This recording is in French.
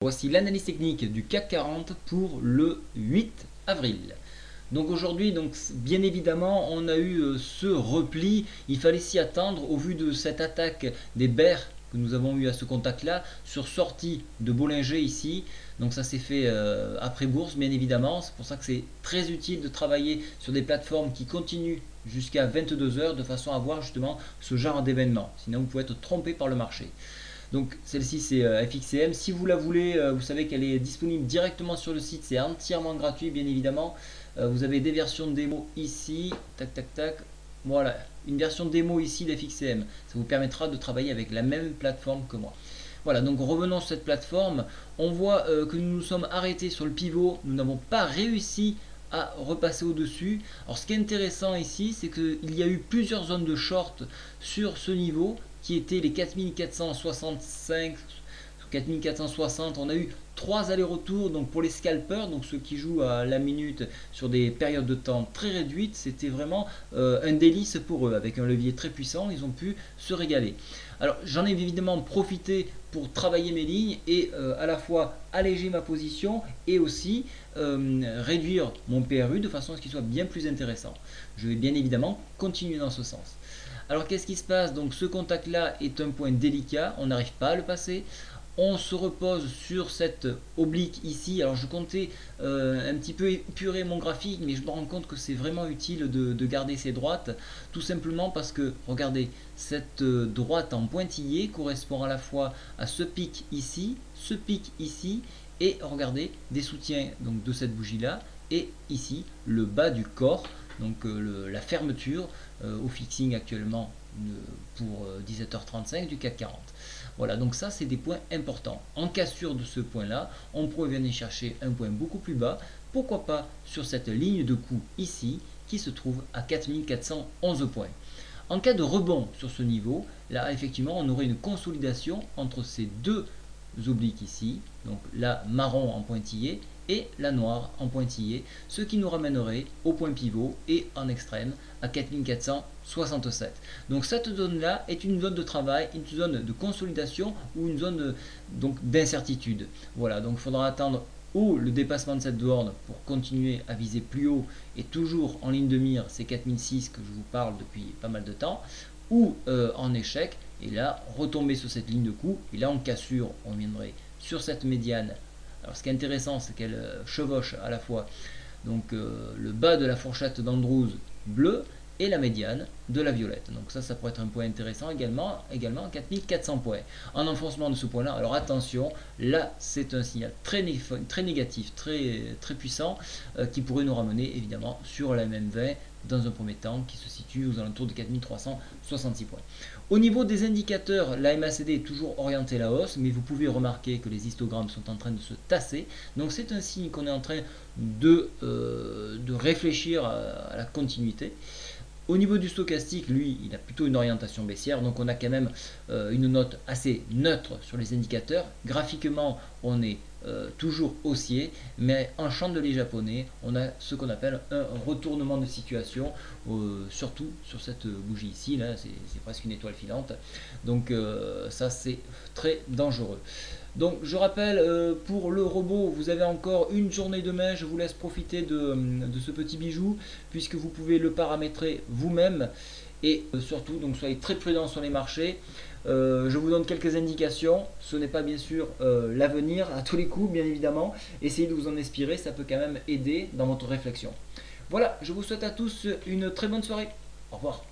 Voici l'analyse technique du CAC 40 pour le 8 avril. Donc aujourd'hui, bien évidemment, on a eu ce repli. Il fallait s'y attendre au vu de cette attaque des bears que nous avons eu à ce contact-là sur sortie de Bollinger ici. Donc ça s'est fait après bourse, bien évidemment. C'est pour ça que c'est très utile de travailler sur des plateformes qui continuent jusqu'à 22 heures de façon à avoir justement ce genre d'événement. Sinon, vous pouvez être trompé par le marché. Donc celle-ci c'est FXCM. Si vous la voulez, vous savez qu'elle est disponible directement sur le site. C'est entièrement gratuit, bien évidemment. Vous avez des versions de démo ici. Tac, tac, tac. Voilà, une version démo ici d'FXCM. Ça vous permettra de travailler avec la même plateforme que moi. Voilà, donc revenons sur cette plateforme. On voit que nous nous sommes arrêtés sur le pivot. Nous n'avons pas réussi à repasser au-dessus. Alors ce qui est intéressant ici, c'est qu'il y a eu plusieurs zones de short sur ce niveau qui étaient les 4465, 4460. On a eu 3 allers-retours donc pour les scalpers, donc ceux qui jouent à la minute sur des périodes de temps très réduites. C'était vraiment un délice pour eux. Avec un levier très puissant, ils ont pu se régaler. Alors j'en ai évidemment profité pour travailler mes lignes et à la fois alléger ma position et aussi réduire mon PRU de façon à ce qu'il soit bien plus intéressant. Je vais bien évidemment continuer dans ce sens. Alors qu'est-ce qui se passe? Donc ce contact là est un point délicat, on n'arrive pas à le passer. On se repose sur cette oblique ici. Alors je comptais un petit peu épurer mon graphique, mais je me rends compte que c'est vraiment utile de garder ces droites, tout simplement parce que, regardez, cette droite en pointillé correspond à la fois à ce pic ici, et regardez, des soutiens donc, de cette bougie là, et ici, le bas du corps, donc la fermeture au fixing actuellement pour 17h35 du CAC 40. Voilà, donc ça c'est des points importants. En cassure de ce point là, on pourrait venir chercher un point beaucoup plus bas, pourquoi pas sur cette ligne de coup ici qui se trouve à 4411 points. En cas de rebond sur ce niveau, là effectivement on aurait une consolidation entre ces deux obliques ici, donc la marron en pointillé et la noire en pointillé, ce qui nous ramènerait au point pivot et en extrême à 4467. Donc cette zone là est une zone de travail, une zone de consolidation ou une zone d'incertitude. Voilà, donc il faudra attendre ou le dépassement de cette borne pour continuer à viser plus haut et toujours en ligne de mire ces 4006 que je vous parle depuis pas mal de temps, ou en échec, et là retomber sur cette ligne de coup, et là en cassure on viendrait sur cette médiane. Alors ce qui est intéressant, c'est qu'elle chevauche à la fois donc, le bas de la fourchette d'Andrews bleu et la médiane de la violette. Donc ça pourrait être un point intéressant également 4400 points. En enfoncement de ce point là, alors attention, là c'est un signal très négatif, très puissant, qui pourrait nous ramener évidemment sur la MM20 dans un premier temps qui se situe aux alentours de 4366 points. Au niveau des indicateurs, la MACD est toujours orientée à la hausse, mais vous pouvez remarquer que les histogrammes sont en train de se tasser. Donc c'est un signe qu'on est en train de réfléchir à la continuité. Au niveau du stochastique, lui, il a plutôt une orientation baissière, donc on a quand même une note assez neutre sur les indicateurs. Graphiquement, on est toujours haussier, mais en chandelier japonais, on a ce qu'on appelle un retournement de situation, surtout sur cette bougie ici, là, c'est presque une étoile filante. Donc ça, c'est très dangereux. Donc je rappelle, pour le robot, vous avez encore une journée demain. Je vous laisse profiter de ce petit bijou, puisque vous pouvez le paramétrer vous-même. Et surtout, donc soyez très prudents sur les marchés. Je vous donne quelques indications. Ce n'est pas bien sûr l'avenir à tous les coups, bien évidemment. Essayez de vous en inspirer, ça peut quand même aider dans votre réflexion. Voilà, je vous souhaite à tous une très bonne soirée. Au revoir.